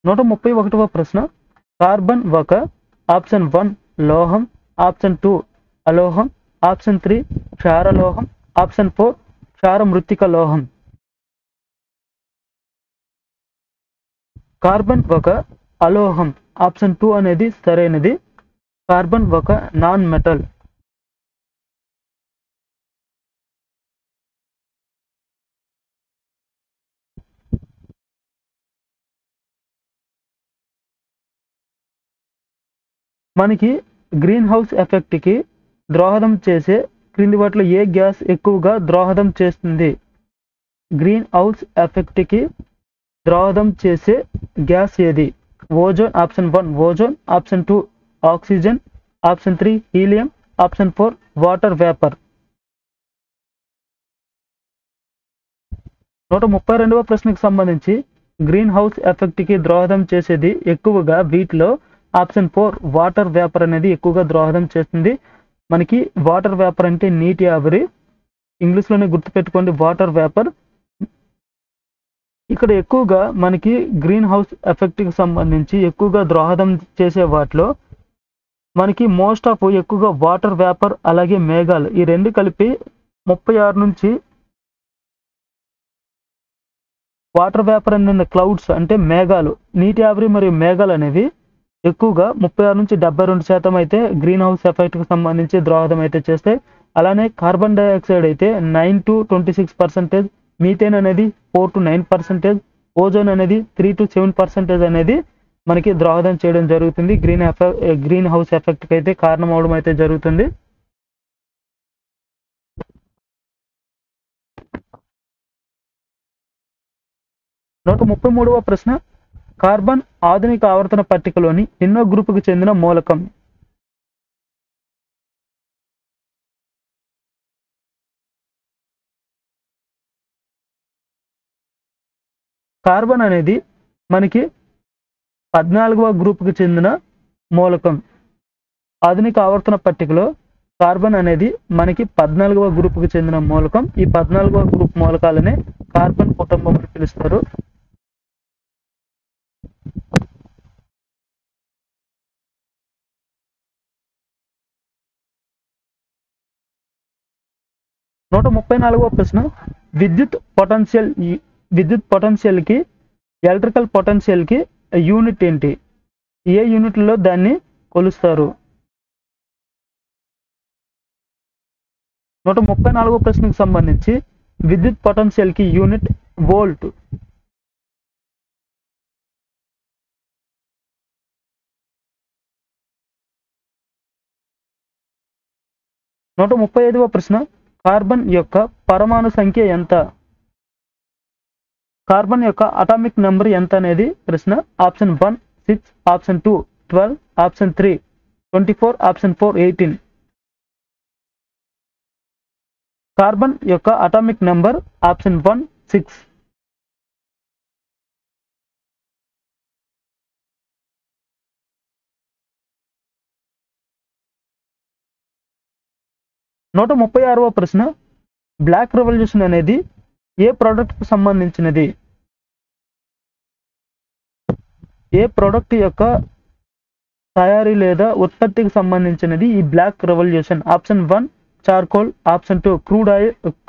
131వ ప్రశ్న కార్బన్ ఒక ఆప్షన్ 1 లోహం, ఆప్షన్ 2 అలోహం, ఆప్షన్ 3 క్షారలోహం, ఆప్షన్ 4 క్షార మృత్తిక లోహం. కార్బన్ ఒక అలోహం, ఆప్షన్ 2 అనేది సరైనది. కార్బన్ ఒక నాన్ మెటల్. మనకి గ్రీన్ హౌస్ ఎఫెక్ట్ కి దోహదం చేసే క్రింది వాటిలో ఏ గ్యాస్ ఎక్కువగా దోహదం చేస్తుంది? గ్రీన్ హౌస్ ఎఫెక్ట్ కి దోహదం చేసే గ్యాస్ ఏది? Ozone, option 1 ozone, option 2 oxygen, option 3 helium, option 4 water vapour. 132వ ప్రశ్నకు సంబంధించి గ్రీన్ హౌస్ ఎఫెక్ట్ కి దోహదం చేసేది ఎక్కువగా వీటిలో ఆప్షన్ 4 వాటర్ వేపర్ అనేది ఎక్కువగా దోహదం చేస్తుంది. మనకి వాటర్ వేపర్ అంటే నీటి ఆవిరి, ఇంగ్లీష్లోనే గుర్తుపెట్టుకోండి వాటర్ వేపర్. ఇక్కడ ఎక్కువగా మనకి గ్రీన్ హౌస్ ఎఫెక్ట్ కి సంబంధించి ఎక్కువగా దోహదం చేసే వాటిలో మనకి మోస్ట్ ఆఫ్ ఎక్కువగా వాటర్ వేపర్ అలాగే మేఘాలు ఈ రెండు కలిపి 36 నుంచి వాటర్ వేపర్ అండ్ క్లౌడ్స్ అంటే మేఘాలు, నీటి ఆవిరి మరియు మేఘాలు అనేవి ఎక్కువగా 36 నుంచి 72% అయితే గ్రీన్ హౌస్ ఎఫెక్ట్ కి సంబంధించి దోహదం అయితే చేస్తాయి. అలానే కార్బన్ డైఆక్సైడ్ అయితే 9 to 26%, మీథేన్ అనేది 4 to 9%, ఓజోన్ అనేది 3 to 7% అనేది మనకి దోహదం చేయడం జరుగుతుంది. గ్రీన్ హౌస్ ఎఫెక్ట్ కి అయితే కారణం అవడం అయితే జరుగుతుంది. నూట 33వ ప్రశ్న కార్బన్ ఆధునిక ఆవర్తన పట్టికలోని ఎన్నో గ్రూపుకు చెందిన మూలకం? కార్బన్ అనేది మనకి 14వ గ్రూపుకు చెందిన మూలకం. ఆధునిక ఆవర్తన పట్టికలో కార్బన్ అనేది మనకి 14వ గ్రూపుకు చెందిన మూలకం. ఈ 14వ గ్రూప్ మూలకాలనే కార్బన్ కుటుంబం అని పిలుస్తారు. నూట 34వ ప్రశ్న విద్యుత్ పొటెన్షియల్ కి ఎలక్ట్రికల్ పొటెన్షియల్ కి యూనిట్ ఏంటి? ఏ యూనిట్లో దాన్ని కొలుస్తారు? 134వ ప్రశ్నకు సంబంధించి విద్యుత్ పొటెన్షియల్ కి యూనిట్ వోల్ట్. నూట 35వ ప్రశ్న కార్బన్ యొక్క పరమాణు సంఖ్య ఎంత? కార్బన్ యొక్క అటామిక్ నెంబర్ ఎంత అనేది ప్రశ్న. Option 1 6, option 2 12, option 3 24, option 4 18. Carbon యొక్క అటామిక్ నెంబర్ ఆప్షన్ 1 6. నూట 36వ ప్రశ్న బ్లాక్ రెవల్యూషన్ అనేది ఏ ప్రోడక్ట్ కు సంబంధించినది? ఏ ప్రోడక్ట్ యొక్క తయారీ లేదా ఉత్పత్తికి సంబంధించినది ఈ black revolution? Option 1 charcoal, option 2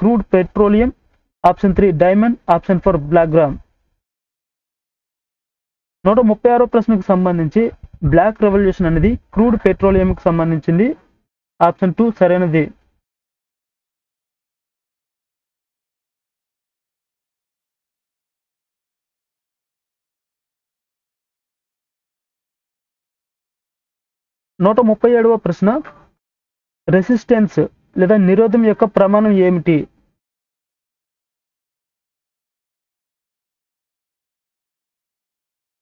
crude petroleum, option 3 diamond, option 4 black gram. 136వ ప్రశ్నకు సంబంధించి బ్లాక్ రెవల్యూషన్ అనేది క్రూడ్ పెట్రోలియం కు సంబంధించింది. ఆప్షన్ 2 సరైనది. నూట 37వ ప్రశ్న రెసిస్టెన్స్ లేదా నిరోధం యొక్క ప్రమాణం ఏమిటి?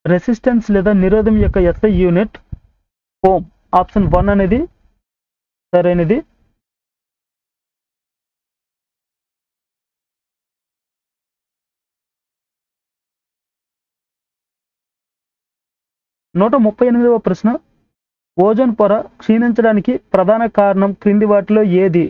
రెసిస్టెన్స్ లేదా నిరోధం యొక్క SI యూనిట్ ఓం. ఆప్షన్ 1 అనేది సరైనది. నూట 38వ ప్రశ్న ఓజోన్ పొర క్షీణించడానికి ప్రధాన కారణం క్రింది వాటిలో ఏది?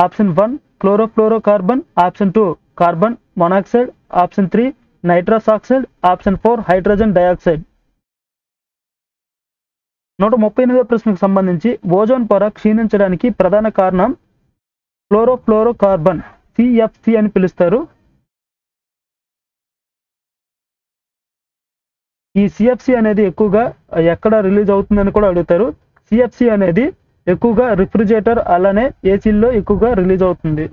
Option 1 chlorofluorocarbon, option 2 carbon monoxide, option 3 nitrous oxide, option 4 hydrogen dioxide. 138వ ప్రశ్నకు సంబంధించి ఓజోన్ పొర క్షీణించడానికి ప్రధాన కారణం క్లోరోఫ్లోరోకార్బన్, సిఎఫ్సి అని పిలుస్తారు. ఈ సిఎఫ్సి అనేది ఎక్కువగా ఎక్కడ రిలీజ్ అవుతుందని కూడా అడుగుతారు. సిఎఫ్సి అనేది ఎక్కువగా రిఫ్రిజిరేటర్ అలానే ఏసీల్లో ఎక్కువగా రిలీజ్ అవుతుంది.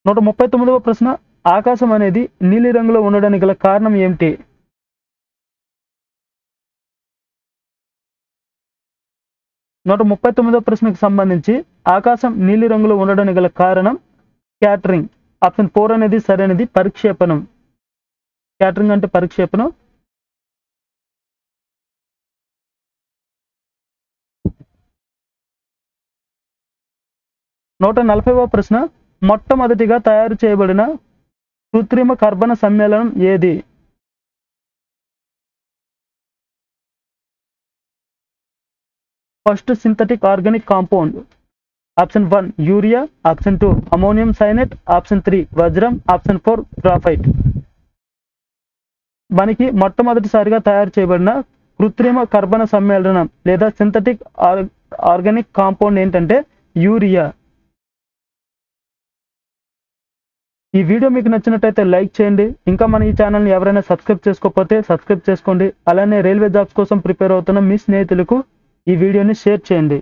నూట 39వ ప్రశ్న, ఆకాశం అనేది నీలి రంగులో ఉండడానికి గల కారణం ఏమిటి? నూట 39వ ప్రశ్నకు సంబంధించి ఆకాశం నీలి రంగులో ఉండడానికి గల కారణం స్కాటరింగ్. ఆప్షన్ 4 అనేది సరైనది, పరిక్షేపణం. స్కాటరింగ్ అంటే పరిక్షేపణం. నూట 40వ ప్రశ్న, మొట్టమొదటిగా తయారు చేయబడిన కృత్రిమ కర్బన సమ్మేళనం ఏది? First synthetic organic compound. Option 1 urea, option 2 ammonium cyanide, option 3 వజ్రం, ఆప్షన్ 4 గ్రాఫైట్. మనకి మొట్టమొదటిసారిగా తయారు చేయబడిన కృత్రిమ కర్బన సమ్మేళనం లేదా సింథటిక్ ఆర్గానిక్ కాంపౌండ్ ఏంటంటే యూరియా. ఈ వీడియో మీకు నచ్చినట్టయితే లైక్ చేయండి. ఇంకా మన ఈ ఛానల్ని ఎవరైనా సబ్స్క్రైబ్ చేసుకోకపోతే సబ్స్క్రైబ్ చేసుకోండి. అలానే రైల్వే జాబ్స్ కోసం ప్రిపేర్ అవుతున్న మీ స్నేహితులకు ఈ వీడియోని షేర్ చేయండి.